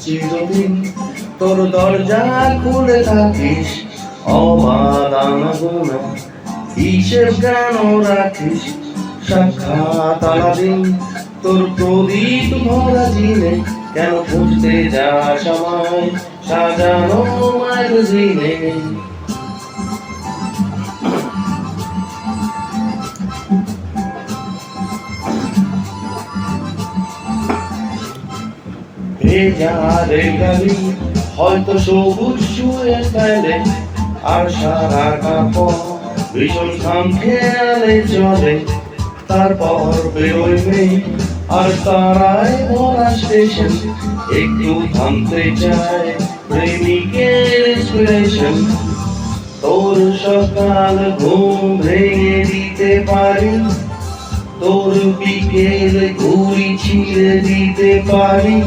চিরদিন তোর দরজা খুলে থাকিস, অবাধ আনাগোনা হিসেব কেন রাখিস? সাক্ষাৎ আলাদিন তোর প্রদীপ ভরা জিনে, কেন খুঁজতে যাস আমায় সাজানো ম্যাগাজিনে? ভেজারে গালি হয়তো সবুজ শুয়ে ফেলে, আর সারাটা পথ ভীষণ খাম খেয়ালে চলে। তারপর বেরোয় মেয়ে আর তারায় ভরা স্টেশন, একটু থামতে চায় প্রেমিকের ইন্সপিরেশন। তোর সকাল ঘুম ভেঙে দিতে পারি, তোর বিকেল ঘুড়ি ছিঁড়ে দিতে পারি,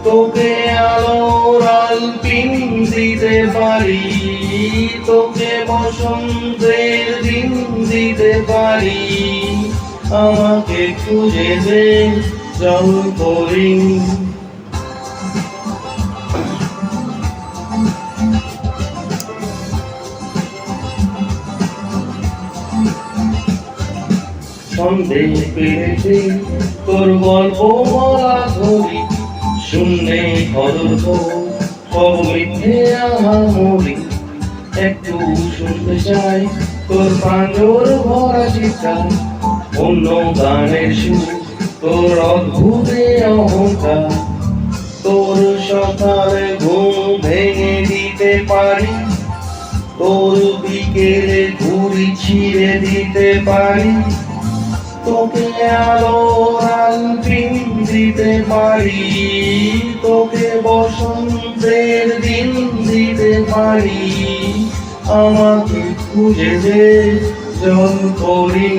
তোকে আলোর আলপিন দিতে পারি, তোকে বসন্তের দিন দিতে পারি। আমাকে খুঁজে দে জল করি, সন্দেহ পেরেছে তোর গল্প বলা ধরি, শূন্যে খদর্প সব মিথ্যে আহামরি। একটু শুনতে চাই তোর প্রাঞ্জল ভরা চিৎকার, অন্য গানের সুর তোর অদ্ভুত অহংকার। তোর সকালে ঘুম ভেঙে দিতে পারি, তোর বিকেলে ঘুড়ি ছিঁড়ে দিতে পারি, তোকে আলোর আলপিন দিতে পারি, তোকে বসন্তের দিন দিতে পারি। আমাকে খুঁজে দে জল করি,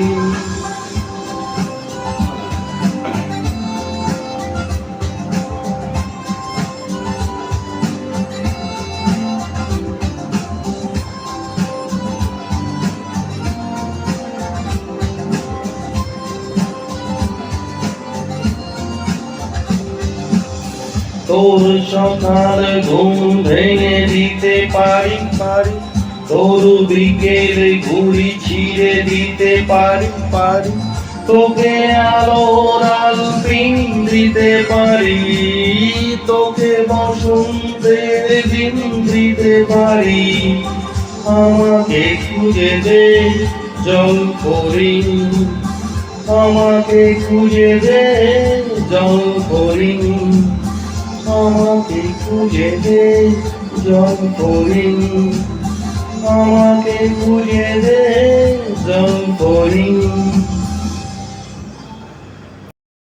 তোর সকাল ঘুম ভেঙে দিতে পারি, তোর বিকেলে ঘুড়ি ছিঁড়ে দিতে পারি, তোকে আলোর আলপিন দিতে পারি, তোকে বসন্তের দিন দিতে পারি। আমাকে খুঁজে দে জল করি, আমাকে খুঁজে দে জল করি, আমাকে খুঁজে দে জল করি, আমাকে খুঁজে দে